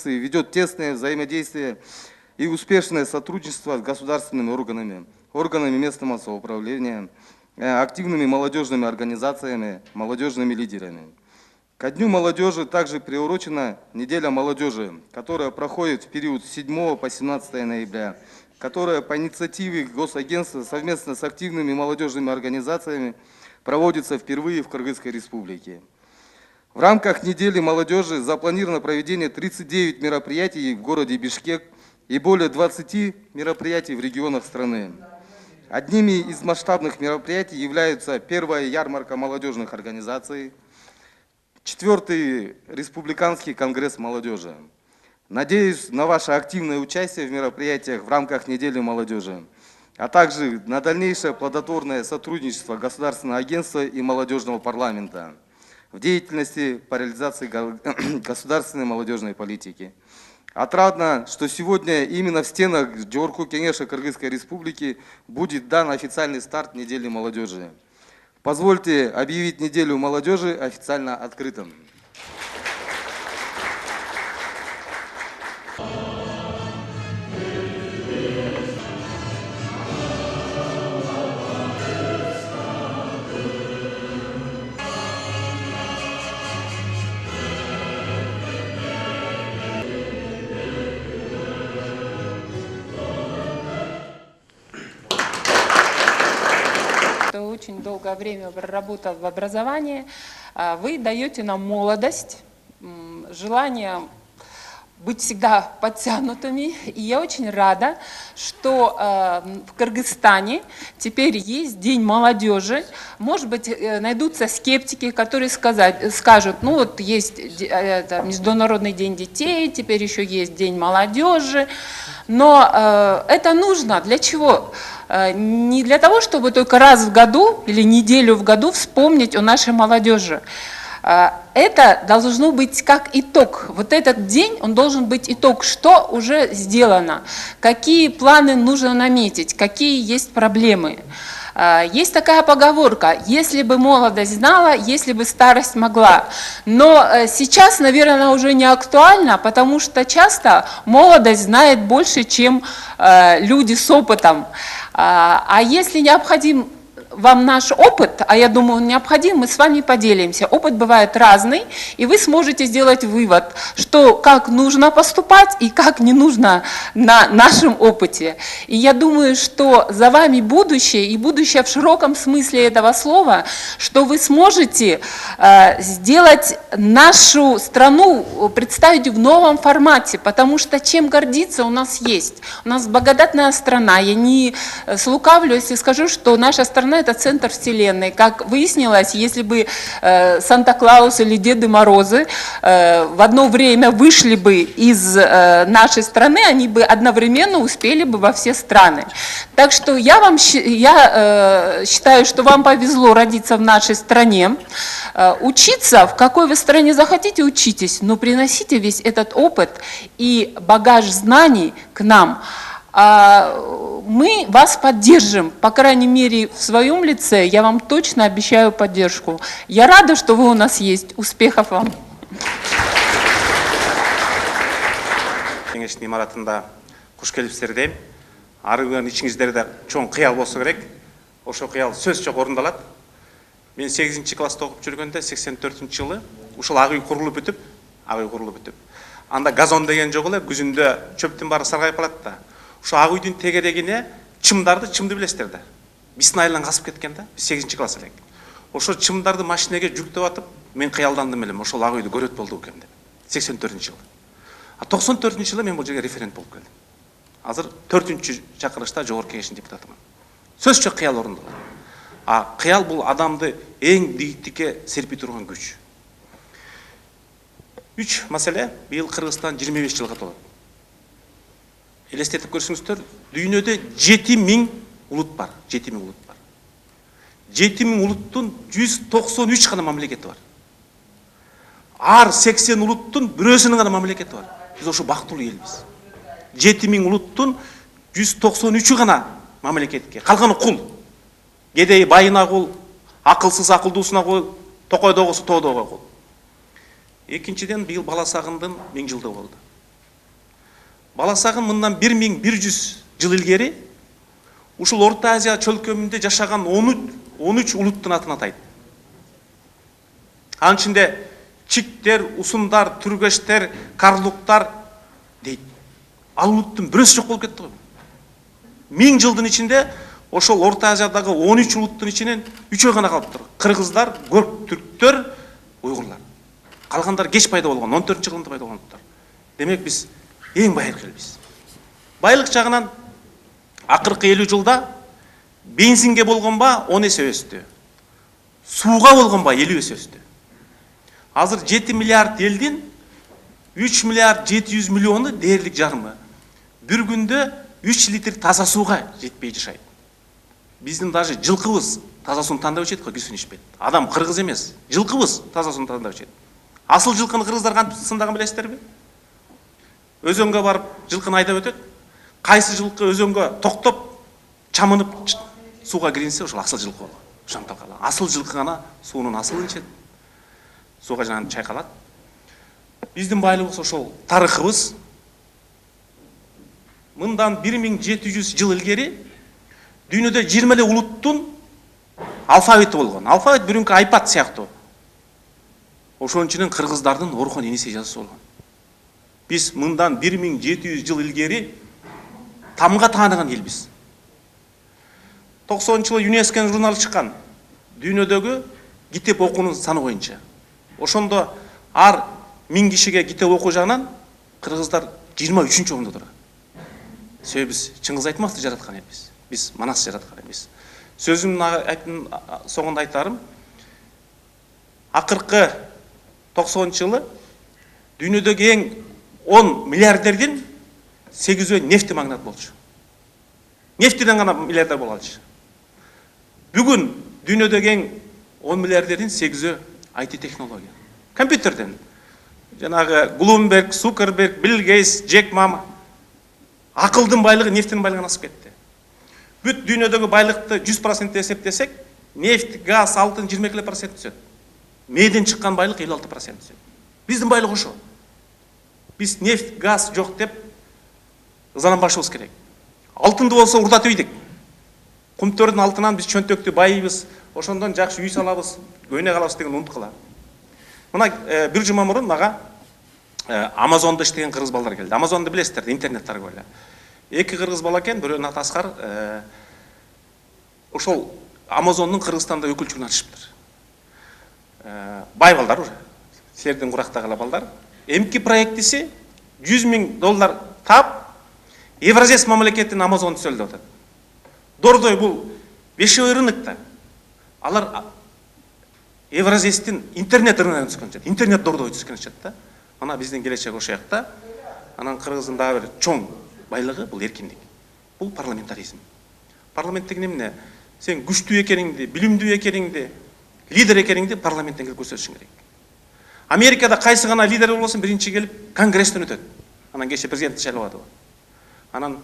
Агенции ведет тесное взаимодействие и успешное сотрудничество с государственными органами местного самоуправления, активными молодежными организациями, молодежными лидерами. Ко Дню молодежи также приурочена неделя молодежи, которая проходит в период с 7 по 17 ноября, которая по инициативе Госагентства совместно с активными молодежными организациями проводится впервые в Кыргызской республике. В рамках недели молодежи запланировано проведение 39 мероприятий в городе Бишкек и более 20 мероприятий в регионах страны. Одними из масштабных мероприятий являются первая ярмарка молодежных организаций, 4-й республиканский конгресс молодежи. Надеюсь на ваше активное участие в мероприятиях в рамках недели молодежи, а также на дальнейшее плодотворное сотрудничество Государственного агентства и молодежного парламента в деятельности по реализации государственной молодежной политики. Отрадно, что сегодня именно в стенах Джорку Кенеша Кыргызской республики будет дан официальный старт недели молодежи. Позвольте объявить неделю молодежи официально открытым. Очень долгое время проработал в образовании, вы даете нам молодость, желание быть всегда подтянутыми. И я очень рада, что в Кыргызстане теперь есть День молодежи. Может быть, найдутся скептики, которые скажут, ну вот есть Международный день детей, теперь еще есть День молодежи. Но это нужно для чего? Не для того, чтобы только раз в году или неделю в году вспомнить о нашей молодежи. Это должно быть как итог. Вот этот день, он должен быть итог, что уже сделано, какие планы нужно наметить, какие есть проблемы. Есть такая поговорка: если бы молодость знала, если бы старость могла. Но сейчас, наверное, она уже не актуальна, потому что часто молодость знает больше, чем люди с опытом. А если необходим вам наш опыт, а я думаю, он необходим, мы с вами поделимся. Опыт бывает разный, и вы сможете сделать вывод, что как нужно поступать и как не нужно на нашем опыте. И я думаю, что за вами будущее, и будущее в широком смысле этого слова, что вы сможете сделать нашу страну, представить в новом формате, потому что чем гордиться у нас есть. У нас благодатная страна. Я не слукавлю, если скажу, что наша страна — это центр вселенной. Как выяснилось, если бы Санта-Клаус или Деды Морозы в одно время вышли бы из нашей страны, они бы одновременно успели бы во все страны. Так что я считаю, что вам повезло родиться в нашей стране. Учиться, в какой вы стране захотите, учитесь, но приносите весь этот опыт и багаж знаний к нам. Мы вас поддержим, по крайней мере, в своем лице, я вам точно обещаю поддержку. Я рада, что вы у нас есть. Успехов вам! Кеңештин имаратында куш келипсиздер дейм. Ары күнү ичиңиздерде чоң кыял болсо керек. Ошо кыял сөз жок орундалат. Мен 8-класста окуп жүргөндө 84-жылы ушул ак үй курулуп бүтүп, анда газон деген жок эле, күзүндө чөптүн баары саргайып калат да. Ошо ак үйдүн тегерегине чымды билесиздер да. Биснайлан касып кеткен да. 8-класс элек. Ошо чымдарды машинеге жүктөп атып, мен кыялдандым элем, ошол ак үйдү көрөт болду экен деп. 84-жылы. 94-жылы мен бул жерге референт болуп келдим. Азыр 4-чакырышта Жогорку Кеңештин депутатымын. Сөз жок кыял орундалат. Кыял бул адамды эң бийиктикке серпи турган күч. 3 маселе. Быйыл Кыргызстан 25 жылга толот. Элестетип көрсөңүздөр, дүйнөдө 7000 улут бар. 7000 улут бар. 7000 улуттун 193 гана мамлекети бар. Ар 80 улуттун бирөөсүнүн гана мамлекети бар. Биз ошо бактылуу элбиз. 7000 улуттун 193 гана мамлекетке. Калганы кул. Кедей байына кул, акылсыз акылдуусуна кул, токойдогусу тоодого кул. Экинчиден, быйыл бала сагындын 1000 жылдыгы болду. баласагын мындан 1100 жыл илгери ушул Орто Азия чөлкөмүндө жашаган 13 улуттун атын атайт. Анын ичинде чиктер, усундар, түргештер, карлуктар дейт. Ал улуттун бирөөсү жок болуп кетти го. 1000 жылдын ичинде ошол Орто Азиядагы 13 улуттун ичинен 3 гана калыптыр. Кыргыздар, көрк түрктөр, уйгурлар. Калгандары кеч пайда болгон, 14-жылында пайда болгондор. Демек биз эң байыркы элбиз. Байлык жагынан акыркы 50 жылда бензинге болгон баа 10 эсе өстү. Сууга болгон баа 50 эсе өстү. Азыр 7 миллиард элдин 3 миллиард 700 миллиону дээрлик жарымы бир күндө 3 литр таза сууга жетпей жашайт. Биздин даже жылкыбыз таза сууну тандап ичет го, күйсүн ичпейт. Адам кыргыз эмес, жылкыбыз таза сууну тандап ичет. Асыл жылкыны кыргыздар кантип сындаган билесиздерби? Өзөнгө барып жылкыны айдап өтөт. Кайсы жылкы өзөнгө токтоп, чамынып сууга киринсе, ошол асыл жылкы болот. Ошентип калат. Асыл жылкы гана суунун асылын ичет. Сууга жанып чайкалат. Биздин байлыгыбыз ошол тарыхыбыз. Мындан 1700 жыл илгери дүйнөдө 20 эле улуттун алфавити болгон. Алфавит бүрүнкү айпад сыяктуу. Ошонун ичинен кыргыздардын Орхон Енисей жазуусу болгон. Биз мындан 1700 жыл илгери тамга тааныган элбиз. 90-жылы ЮНЕСКОнун журналы чыккан. Дүйнөдөгү китеп окуунун саны боюнча. Ошондо ар 1000 кишиге китеп окуу жагынан кыргыздар 23-чү орунда турат. Себеби биз Чыңгыз Айтматовду жараткан элбиз. Биз Манас жараткан элбиз. Сөзүмдүн соңунда айтарым, акыркы 90-жылы дүйнөдөгү эң 10 миллиардердин 8-өө нефти магнат болчу. Нефтиден гана миллиардер боло алчу. Бүгүн дүйнөдөгү эң 10 миллиардердин 8-өө IT технология. Компьютерден. Жанагы Блумберг, Цукерберг, Билл Гейтс, Джек Ма акылдын байлыгы нефтин байлыгынан асып кетти. Бүт дүйнөдөгү байлыкты 100% эсептесек, нефт, газ, алтын 22% түсөт. Мейден чыккан байлык 56% түсөт. Биздин байлык ошо. Биз нефт, газ жок деп ызаланбашыбыз керек. Алтынды болсо урдатып ийдик. Кумтөрдүн алтынан биз чөнтөктү байыбыз, ошондон жакшы үй салабыз, көйнө калабыз деген унуткула. Мына бир жума мурун мага Амазондо иштеген кыргыз балдар келди. Амазонду билесиздер, интернет таркы эле. Эки кыргыз бала экен, бирөөнүн аты Аскар. Ошол Амазондун Кыргызстанда өкүлчүлүгүн ачышыптыр. Бай балдар уже. Силердин курактагы балдар. Эмки проектиси $100,000 таап, Евразес мамлекетинин Амазон түзөлдү деп атат. Дордой бул бешевой рынокто. Алар Евразестин интернет рыногуна түшкөн. Интернет дордой түшкөн да. Ана биздин келечек ошо жакта. Анан кыргыздын дагы бир чоң байлыгы бул эркиндик. Бул парламентаризм. Парламент деген эмне? Сен күчтүү экениңди, билимдүү экениңди, лидер экениңди парламенттен келип көрсөтүшүң керек. Америкада кайсы гана лидер болбосун биринчи келип конгресстен өтөт. Анан кеше президент шайлабады. Анан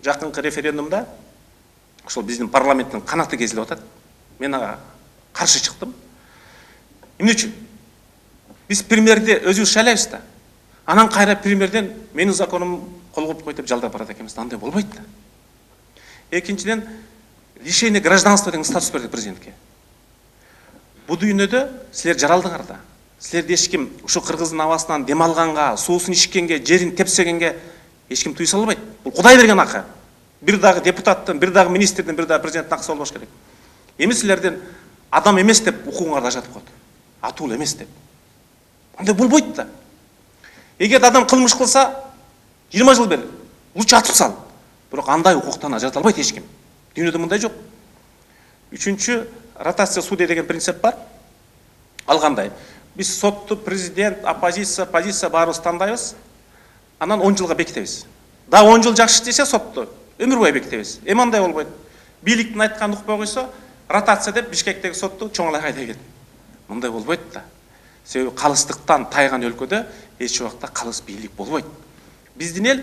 жакынкы референдумда ошол биздин парламенттин канаты кезилип атат. Мен ага каршы чыктым. Эмне үчүн? Биз премьерди өзүбүз шайлайбыз да. Анан кайра премьерден менин законум кол коюп кой деп жалдап барат экенбиз. Андай болбойт да. Экинчиден лишение гражданства деген статус берди президентке. Бул дүйнөдө силер жаралдыңар да. Силерди эч ким ушу кыргыздын абасынан дем алганга, суусун ичкенге, жерин тепсегенге эч ким туй салбайт. Бул Кудай берген акы. Бир дагы депутаттын, бир дагы министрдин, бир дагы президенттин акысы болбош керек. Эми силерден адам эмес деп укугуңарды ажатып коет. Атуул эмес деп. Андай болбойт да. Эгер адам кылмыш кылса 20 жыл бер, лучше атып сал. Бирок андай укуктан ажырата албайт эч ким. Дүйнөдө мындай жок. Үчүнчү, ротация судья деген принцип бар. Ал кандай? Биз сотту, президент, оппозиция, позиция баарыбыз тандайбыз. Анан 10 жылга бекитебиз. Да 10 жыл жакшы иштесе сотту, өмүр бою бекитебиз. Эми андай болбойт. Бийликтин айтканын укпай койсо, ротация деп Бишкектеги сотту чоңулай кайда келет. Мындай болбойт да. Себеби калыстыктан тайган өлкөдө эч убакта калыс бийлик болбойт. Биздин эл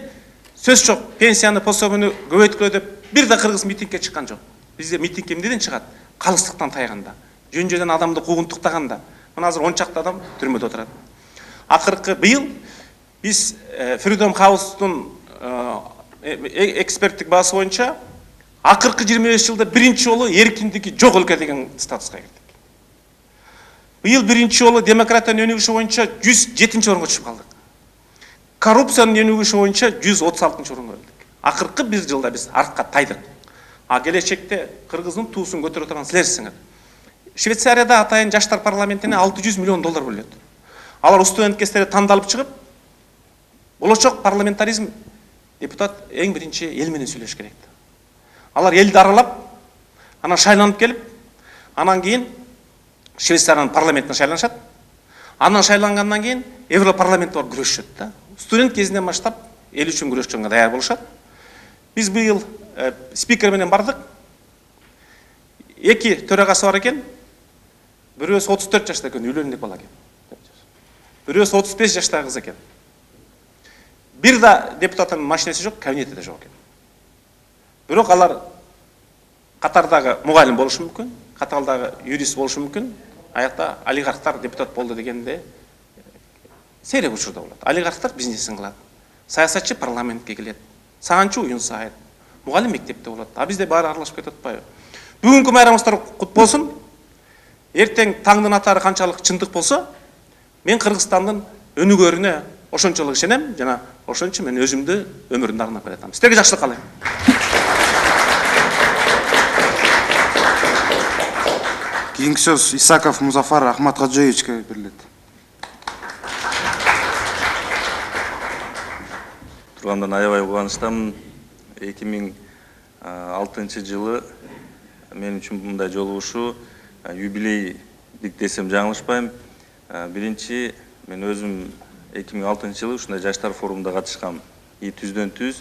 сөз жок, пенсияны, пособияны көбөйткүлө деп бир да кыргыз митингге чыккан жок. Бизде митинг эмнеден чыгат? Калыстыктан тайганда, жөн-жөнөн адамды куугунтуктаганда. Мына азыр 10 чакты адам түрмөдө отурат. Акыркы быйыл биз Freedom House'тун эксперттик баасы боюнча акыркы 25 жылда биринчи жолу эркиндиги жок өлкө деген статуска кирдик. Быйыл биринчи жолу демократиянын өнүгүшү боюнча 107 орунга түшүп калдык. Коррупциянын өнүгүшү боюнча 136 орунга келдик. Акыркы 1 жылда биз артка тайдык. А келечекте Кыргыздын туусун көтөрө турган силерсиңер. Швейцарияда атайын жаштар парламентине 600 миллион доллар бөлөт. Алар студент кездери тандалып чыгып, болочок парламентаризм депутат эң биринчи эл менен сүйлөш керек. Алар элди аралап, анан шайланып келип, анан кийин Швейцариянын парламентине шайланышат. Анан шайлангандан кийин Европарламентте барып күрөшөт да. Студент кезинен баштап эл үчүн күрөшкөнгө даяр болушат. Биз быйыл спикер менен бардык. Эки төрагасы бар экен. Бирөөсү 34 жашта экен, үйлөнүк бала экен. Бирөөсү 35 жаштагы кыз экен. Бир да депутаттын машинеси жок, кабинети да жок экен. Бирок алар катардагы мугалим болушу мүмкүн, катардагы юрист болушу мүмкүн. Аякта олигархтар депутат болду дегенде сейрек учурда болот. Олигархтар бизнесин кылат. Саясатчы парламентке келет. Саганчы уюн сайыт. Мугалим мектепте болот. А бизде баары аралашып кетип атпайбы? Бүгүнкү майрамыңыздар кут болсун. Эртең таңдын атары канчалык чындык болсо, мен Кыргызстандын өнүгөрүнө ошончолук ишенем жана ошончо мен өзүмдү өмүрүмдү арнап келатам. Сиздерге жакшылык каалайм. Кийинки сөз Исаков Музафар Ахматкажоевичке берилет. Тургандан аябай кубанычтамын. 2006 жылы мен үчүн мындай жолугушуу юбилейдик десем жаңылышпайм. Биринчи мен өзүм 2006 жылы ушундай жаштар форумунда катышкам. Түздөн түз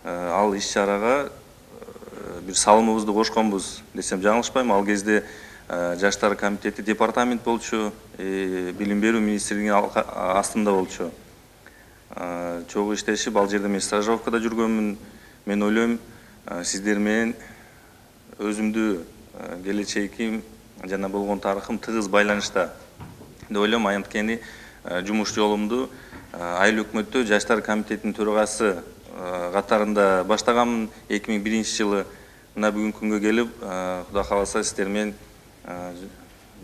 ал иш-чарага бир салымыбызды кошконбуз десем жаңылышпайм. Ал кезде жаштар комитети департамент болчу, билим берүү министрлигинин астында болчу. Чогуу иштешип, ал жерде мен стажировкада жүргөнмүн. Мен ойлойм, сиздер менен өзүмдү келечегим жана болгон тарыхым тыгыз байланышта деп ойлойм. Анткени жумуш жолумду айыл өкмөттө жаштар комитетинин төрагасы катарында баштаганмын 2001 жылы. Мына бүгүнкү күнгө келип, Кудай кааласа сиздер менен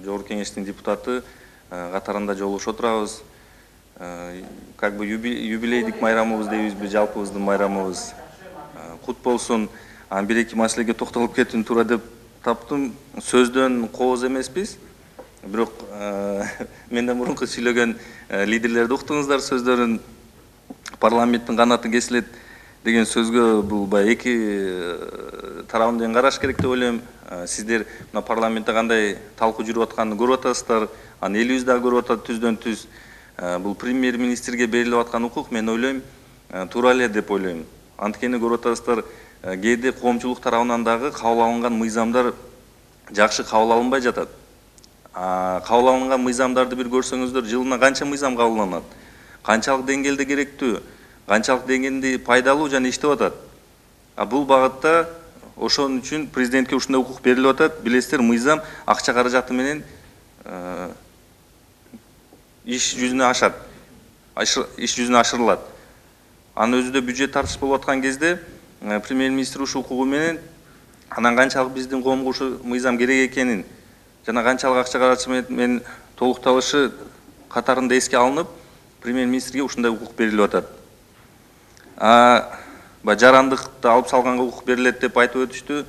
Жогорку кеңештин депутаты катарында жолугушуп отурабыз. Как бы юбилейдик майрамыбыз дейбизби, жалпыбыздын майрамыбыз кут болсун. Бир-эки маселеге токтолуп кетүүнү туура деп таптым. Сөздөн кооз эмеспиз. Бирок менден мурунку сүйлөгөн лидерлерди уктуңуздар сөздөрүн. Парламенттин канаты кесилет деген сөзгө бул эки тарабынан караш керек деп ойлойм. Сиздер мына парламентте кандай талкуу жүрүп атканын көрүп атасыздар. Элибиз дагы көрүп атат түздөн түз. Бул премьер-министрге берилип аткан укук мен ойлойм туура эле деп ойлойм. Анткени көрүп атасыздар, кээде коомчулук тарабынан дагы кабыл алынган мыйзамдар жакшы кабыл алынбай жатат. Кабыл алынган мыйзамдарды бир көрсөңүздөр, жылына канча мыйзам кабылданат, канчалык деңгээлде керектүү, канчалык деңгээлде пайдалуу жана иштеп атат. Бул багытта ошон үчүн президентке ушундай укук берилип атат. Билесиздер, мыйзам акча каражаты менен иш жүзүнө ашат, иш жүзүнө ашырылат. Анын өзүдө бюджет тартыш болуп аткан кезде премьер-министр ушул укугу менен анан канчалык биздин коомго ушу мыйзам керек экенин жана канчалык акча каражаты менен толукталышы катарында эске алынып, премьер-министрге ушундай укук берилип атат. Жарандыкты алып салганга укук берилет деп айтып өтүштү.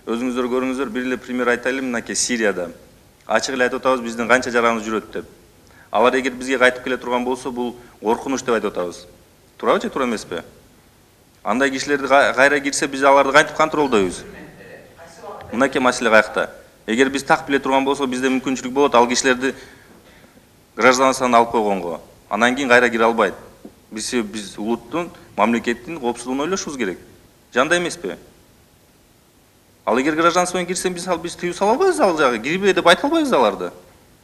Өзүңүздөр көрүңүздөр, бир эле пример айтайлы, мынакей Сирияда. Ачык эле айтып атабыз, биздин канча жараныбыз жүрөт деп. Алар эгер бизге кайтып келе турган болсо, бул коркунуч деп айтып атабыз. Туурабы же туура эмеспи? Андай кишилерди кайра кирсе, биз аларды кантип контролдойбуз? Мынакей маселе каякта. Эгер биз так биле турган болсо, бизде мүмкүнчүлүк болот ал кишилерди гражданстводан алып койгонго. Анан кийин кайра кире албайт. Биз улуттун, мамлекеттин коопсуздугун ойлошубуз керек. Жандай эмеспи? Ал эгер гражданстводан кирсе, биз тыюу сала албайбыз ал жагы, кирбе деп айта албайбыз аларды.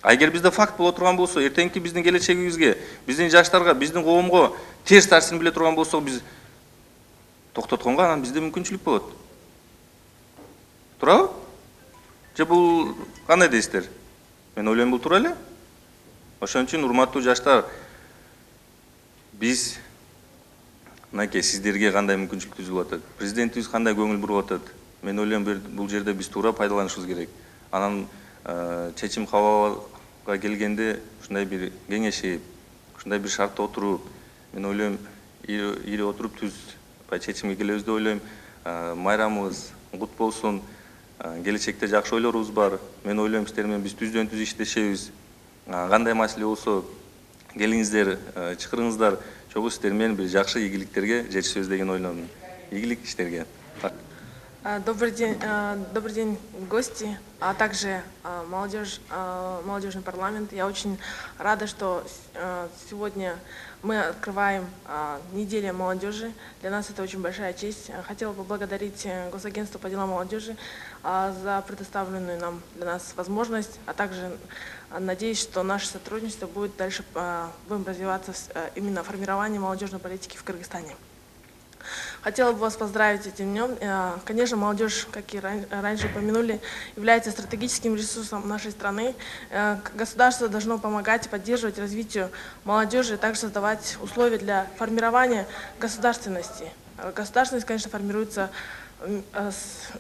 Эгер бизде факт боло турган болсо, эртеңки биздин келечегибизге, биздин жаштарга, биздин коомго терс нерсени биле турган болсо, биз токтотконго анан бизде мүмкүнчүлүк болот. Туурабы? Же бул кандай дейсиздер? Мен ойлойм бул туура эле. Ошон үчүн урматтуу жаштар, биз мынакей сиздерге кандай мүмкүнчүлүк түзүлүп атат, президентибиз кандай көңүл буруп атат. Мен ойлойм бул жерде биз туура пайдаланышыбыз керек. Анан чечим кабылга келгенде ушундай бир кеңешип, ушундай бир шартта отуруп, мен ойлойм ири отуруп түз чечимге келебиз деп ойлойм. Майрамыбыз кут болсун. Келечекте жакшы ойлорубуз бар. Мен ойлойм сиздер менен биз түздөн түз иштешебиз. Кандай маселе болсо келиңиздер, чакырыңыздар. Чогуу сиздер менен бир жакшы ийгиликтерге жетишебиз деген ойлойм. Ийгилик сиздерге. Добрый день, гости, а также молодежный парламент. Я очень рада, что сегодня мы открываем неделю молодежи. Для нас это очень большая честь. Хотела поблагодарить Госагентство по делам молодежи за предоставленную нам для нас возможность, а также надеюсь, что наше сотрудничество будет дальше будем развиваться именно в формировании молодежной политики в Кыргызстане. Хотела бы вас поздравить этим днем. Конечно, молодежь, как и раньше упомянули, является стратегическим ресурсом нашей страны. Государство должно помогать и поддерживать развитие молодежи, и также создавать условия для формирования государственности. Государственность, конечно, формируется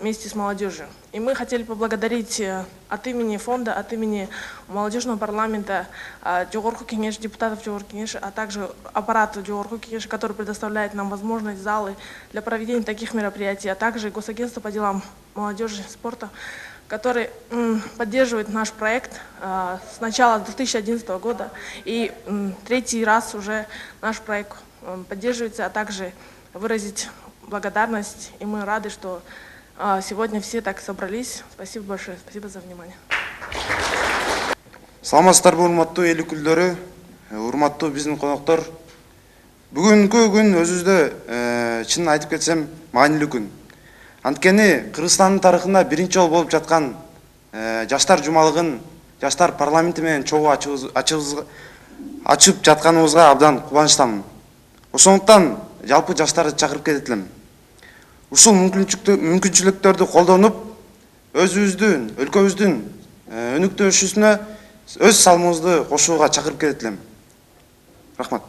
вместе с молодежью. И мы хотели поблагодарить от имени фонда, от имени молодежного парламента, Жогорку Кеңеш, депутатов Жогорку Кеңеш, а также аппарата Жогорку Кеңеш, который предоставляет нам возможность залы для проведения таких мероприятий, а также Госагентство по делам молодежи и спорта, который поддерживает наш проект с начала 2011 года. И третий раз уже наш проект поддерживается, а также выразить благодарность, и мы рады, что сегодня все так собрались. Спасибо большое, спасибо за внимание. Саламатсыздарбы, урматтуу эл өкүлдөрү, урматтуу биздин коноктор. Бүгүнкү күн өзүбүздө чынын айтып кетсем маанилүү күн. Анткени Кыргызстандын тарыхында биринчи жолу болуп жаткан жаштар жумалыгын жаштар парламенти менен чогуу ачып жатканыбызга абдан кубанычтамын. Ошондуктан жалпы жаштарды чакырып кететилем. Ушул мүмкүнчүлүктөрдү колдонуп, өзүбүздүн, өлкөбүздүн өнүктүрүшүнө өз салымыбызды кошууга чакырып кететилем. Рахмат.